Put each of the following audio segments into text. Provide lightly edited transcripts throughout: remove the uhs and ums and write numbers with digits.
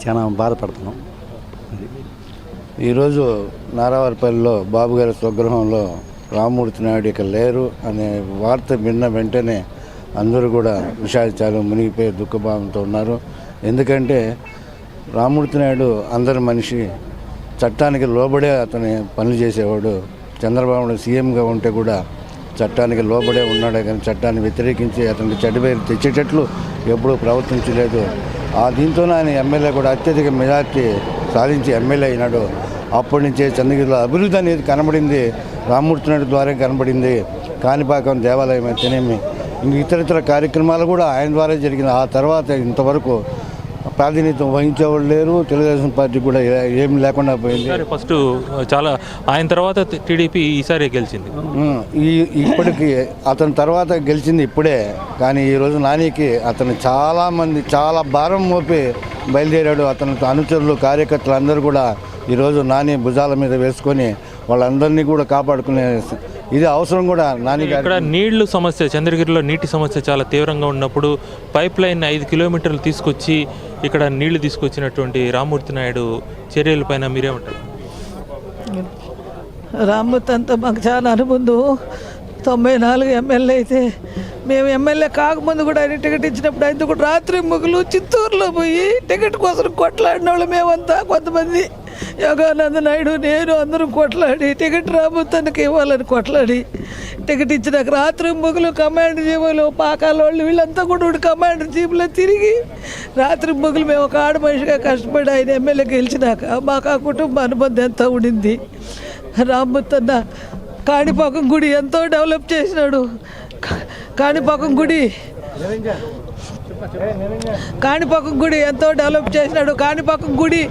చాలా బాధపడుతున్నాం. ఈరోజు నారావారిపల్లిలో బాబు గారి స్వగృహంలో రామ్మూర్తి నాయుడు ఇక లేరు అనే వార్త విన్న వెంటనే అందరూ కూడా విషాదాలు మునిగిపోయి దుఃఖభావంతో ఉన్నారు. ఎందుకంటే రామ్మూర్తి నాయుడు అందరి మనిషి, చట్టానికి లోబడే అతని పనులు చేసేవాడు. చంద్రబాబు సీఎంగా ఉంటే కూడా చట్టానికి లోబడే ఉన్నాడే కానీ చట్టాన్ని వ్యతిరేకించి అతనికి చెడ్డ పేరు తెచ్చేటట్లు ఎప్పుడూ ప్రవర్తించలేదు. దీంతోనే ఆయన ఎమ్మెల్యే కూడా అత్యధిక మెజార్టీ సాధించి ఎమ్మెల్యే అయినాడు. అప్పటి నుంచే చంద్రగిరిలో అభివృద్ధి అనేది కనబడింది రామ్మూర్తి నాయుడు ద్వారా కనబడింది. కాణిపాకం దేవాలయం అయితేనేమి ఇతర కార్యక్రమాలు కూడా ఆయన ద్వారా జరిగింది. ఆ తర్వాత ఇంతవరకు ప్రాతినిధ్యం వహించేవాళ్ళు లేరు. తెలుగుదేశం పార్టీ కూడా ఏమి లేకుండా పోయింది. ఫస్ట్ చాలా ఆయన తర్వాత టీడీపీ ఈసారి గెలిచింది. ఇప్పటికి అతని తర్వాత గెలిచింది ఇప్పుడే. కానీ ఈరోజు నానికి అతను చాలామంది చాలా భారం మోపి బయలుదేరాడు. అతని అనుచరులు కార్యకర్తలు అందరూ కూడా ఈరోజు నాని భుజాల మీద వేసుకొని వాళ్ళందరినీ కూడా కాపాడుకునే ఇది అవసరం కూడా. నాని ఇక్కడ నీళ్లు సమస్య, చంద్రగిరిలో నీటి సమస్య చాలా తీవ్రంగా ఉన్నప్పుడు పైప్ లైన్ 5 కిలోమీటర్లు తీసుకొచ్చి ఇక్కడ నీళ్లు తీసుకొచ్చినటువంటి రామ్మూర్తి నాయుడు చర్యలపైన మీరేమంటారు? రామ్మూర్తి అంతా మాకు చాలా అనుబంధం. 94 ఎమ్మెల్యే అయితే మేము ఎమ్మెల్యే కాకముందు కూడా ఆయన టికెట్ ఇచ్చినప్పుడు ఆయన కూడా రాత్రి ముగ్గులు చిత్తూరులో పోయి టికెట్ కోసం కొట్లాడిన వాళ్ళు మేమంతా, కొంతమంది యోగానంద నాయుడు నేను అందరం కొట్లాడి టికెట్ రాబోతానికి ఇవ్వాలని కొట్లాడి టికెట్ ఇచ్చినాక రాత్రి ముగ్గులు కమాండ్ జీవులు పాకాలోళ్ళు వీళ్ళంతా కూడా కమాండ్ జీపులో తిరిగి రాత్రి ముగ్గులు మేము ఒక ఆడ మనిషిగా కష్టపడి ఆయన ఎమ్మెల్యే గెలిచినాక మాకు ఆ కుటుంబ అనుబంధం ఎంతో ఉండింది. రామ్మూర్తి అన్న కాణిపాకం గుడి ఎంతో డెవలప్ చేసినాడు. కాణిపాకం గుడి ఎంతో డెవలప్ చేసినాడు. కాణిపాకం గుడి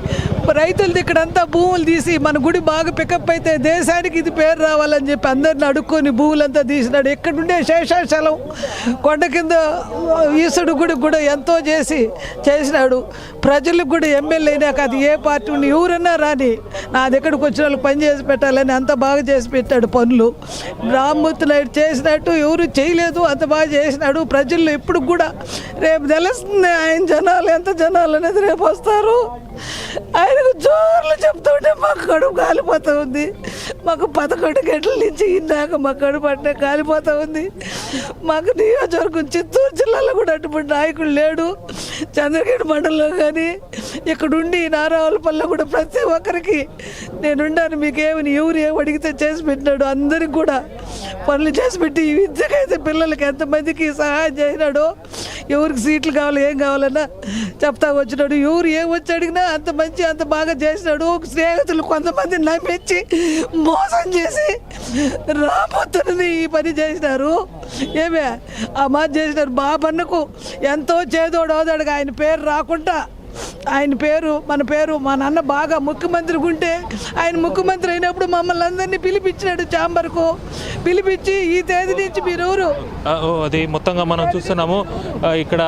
రైతులది ఇక్కడంతా భూములు తీసి మన గుడి బాగా పికప్ అయితే దేశానికి ఇది పేరు రావాలని చెప్పి అందరిని అడుక్కొని భూములంతా తీసినాడు. ఇక్కడుండే శేషాచలం కొండ కింద ఈశ్వరుడు గుడి కూడా ఎంతో చేసినాడు. ప్రజలకు కూడా ఎమ్మెల్యే అయినాక అది ఏ పార్టీ ఉండి ఎవరన్నా రాని నా దగ్గరకు వచ్చిన వాళ్ళకి పని చేసి పెట్టాలని అంత బాగా చేసి పెట్టాడు పనులు. రామ్మూర్తి నాయుడు చేసినట్టు ఎవరు చేయలేదు, అంత బాగా చేసినాడు. ప్రజల్లో ఇప్పుడు కూడా రేపు తెలుస్తుంది ఆయన జనాలు ఎంత జనాలు అనేది రేపు వస్తారు. ఆయనకు జోర్లు చెప్తుంటే మాకు కడుపు కాలిపోతూ ఉంది. మాకు 11 గంటల నుంచి ఇందాక మా కడుపు అంటే కాలిపోతూ ఉంది. మాకు నియోజకవర్గం చిత్తూరు జిల్లాలో కూడా అటువంటి నాయకుడు లేడు. చంద్రగిరి మండలంలో కానీ ఇక్కడుండి నారావారిపల్లిలో కూడా ప్రతి ఒక్కరికి నేనుండాను, మీకేమని ఎవరు ఏమి అడిగితే చేసి పెట్టినాడు. అందరికి కూడా పనులు చేసి పెట్టి ఈ విద్యకైతే పిల్లలకి ఎంతమందికి సహాయం చేసినాడో, ఎవరికి సీట్లు కావాలి ఏం కావాలన్నా చెప్తా వచ్చినాడు. ఎవరు ఏం వచ్చి అడిగినా అంత మంచి అంత బాగా చేసినాడు. స్నేహితులు కొంతమంది నమ్మించి మోసం చేసి రాబోతున్నది ఈ పని చేసినారు. ఏమే ఆ మాట చేసినారు. బాబన్నకు ఎంతో చేదోడు అవుతాడు. ఆయన పేరు రాకుండా ఆయన పేరు మన పేరు మా నాన్న బాగా ముఖ్యమంత్రికి ఉంటే ఆయన ముఖ్యమంత్రి అయినప్పుడు మమ్మల్ని అందరినీ పిలిపించినాడు. ఛాంబర్కు పిలిపించి ఈ తేదీ నుంచి మీరెవరు అది మొత్తంగా మనం చూస్తున్నాము. ఇక్కడ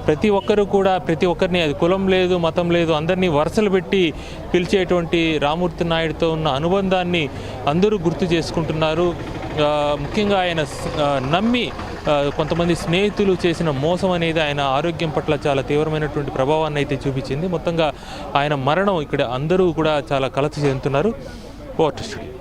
ప్రతి ఒక్కరు కూడా ప్రతి ఒక్కరిని, అది కులం లేదు మతం లేదు, అందరినీ వరుసలు పెట్టి పిలిచేటువంటి రామ్మూర్తి నాయుడుతో ఉన్న అనుబంధాన్ని అందరూ గుర్తు చేసుకుంటున్నారు. ముఖ్యంగా ఆయన నమ్మి కొంతమంది స్నేహితులు చేసిన మోసం అనేది ఆయన ఆరోగ్యం పట్ల చాలా తీవ్రమైనటువంటి ప్రభావాన్ని అయితే చూపించింది. మొత్తంగా ఆయన మరణం ఇక్కడ అందరూ కూడా చాలా కలత చెందుతున్నారు. Port studio.